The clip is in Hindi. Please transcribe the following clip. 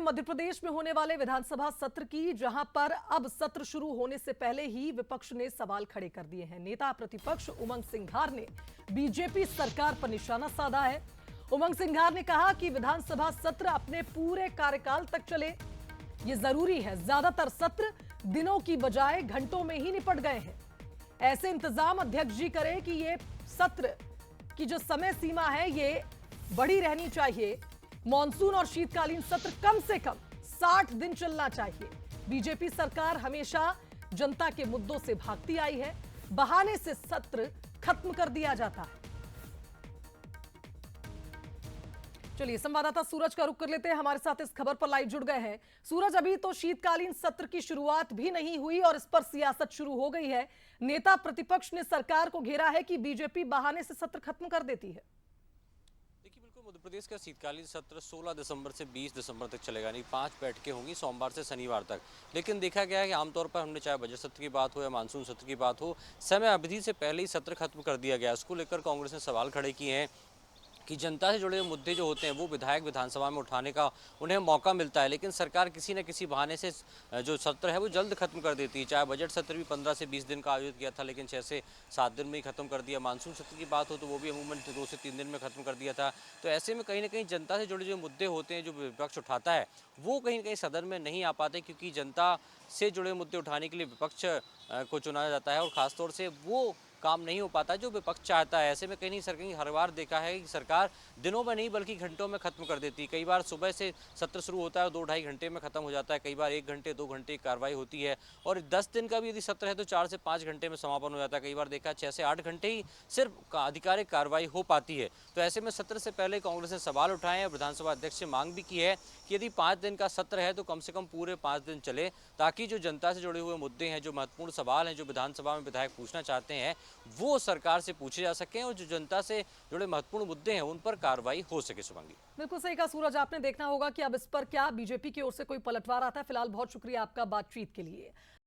मध्य प्रदेश में होने वाले विधानसभा सत्र की, जहां पर अब सत्र शुरू होने से पहले ही विपक्ष ने सवाल खड़े कर दिए हैं। नेता प्रतिपक्ष उमंग सिंघार ने बीजेपी सरकार पर निशाना साधा है। उमंग सिंघार ने कहा कि विधानसभा सत्र अपने पूरे कार्यकाल तक चले, ये जरूरी है। ज्यादातर सत्र दिनों की बजाय घंटों में ही निपट गए हैं। ऐसे इंतजाम अध्यक्ष जी करें कि ये सत्र की जो समय सीमा है ये बड़ी रहनी चाहिए। मॉनसून और शीतकालीन सत्र कम से कम 60 दिन चलना चाहिए। बीजेपी सरकार हमेशा जनता के मुद्दों से भागती आई है, बहाने से सत्र खत्म कर दिया जाता है। चलिए संवाददाता सूरज का रुख कर लेते हैं, हमारे साथ इस खबर पर लाइव जुड़ गए हैं। सूरज, अभी तो शीतकालीन सत्र की शुरुआत भी नहीं हुई और इस पर सियासत शुरू हो गई है। नेता प्रतिपक्ष ने सरकार को घेरा है कि बीजेपी बहाने से सत्र खत्म कर देती है। मध्य प्रदेश का शीतकालीन सत्र 16 दिसंबर से 20 दिसंबर तक चलेगा, नहीं 5 बैठकें होंगी सोमवार से शनिवार तक। लेकिन देखा गया है कि आमतौर पर हमने चाहे बजट सत्र की बात हो या मानसून सत्र की बात हो, समय अवधि से पहले ही सत्र खत्म कर दिया गया। इसको लेकर कांग्रेस ने सवाल खड़े किए हैं कि जनता से जुड़े मुद्दे जो होते हैं वो विधायक विधानसभा में उठाने का उन्हें मौका मिलता है, लेकिन सरकार किसी न किसी बहाने से जो सत्र है वो जल्द खत्म कर देती है। चाहे बजट सत्र भी 15 से 20 दिन का आयोजित किया था, लेकिन 6 से 7 दिन में ही खत्म कर दिया। मानसून सत्र की बात हो तो वो भी अमूमन 2 से 3 दिन में खत्म कर दिया था। तो ऐसे में कहीं ना कहीं जनता से जुड़े जो मुद्दे होते हैं, जो विपक्ष उठाता है, वो कहीं ना कहीं सदन में नहीं आ पाते, क्योंकि जनता से जुड़े मुद्दे उठाने के लिए विपक्ष को चुना जाता है और खासतौर से वो काम नहीं हो पाता जो विपक्ष चाहता है। ऐसे में कहीं सरकार हर बार देखा है कि सरकार दिनों में नहीं बल्कि घंटों में खत्म कर देती है। कई बार सुबह से सत्र शुरू होता है और 2-2.5 घंटे में खत्म हो जाता है, कई बार 1 घंटे 2 घंटे की कार्रवाई होती है, और 10 दिन का भी यदि सत्र है तो 4 से 5 घंटे में समापन हो जाता है। कई बार देखा 6 से 8 घंटे ही सिर्फ आधिकारिक कार्रवाई हो पाती है। तो ऐसे में सत्र से पहले कांग्रेस ने सवाल उठाए हैं, विधानसभा अध्यक्ष से मांग भी की है कि यदि 5 दिन का सत्र है तो कम से कम पूरे 5 दिन चले, ताकि जो जनता से जुड़े हुए मुद्दे हैं, जो महत्वपूर्ण सवाल हैं, जो विधानसभा में विधायक पूछना चाहते हैं, वो सरकार से पूछे जा सकें और जो जनता से जुड़े महत्वपूर्ण मुद्दे हैं उन पर कार्रवाई हो सके। शुभांगी, बिल्कुल सही कहा सूरज आपने। देखना होगा कि अब इस पर क्या बीजेपी की ओर से कोई पलटवार आता है। फिलहाल बहुत शुक्रिया आपका बातचीत के लिए।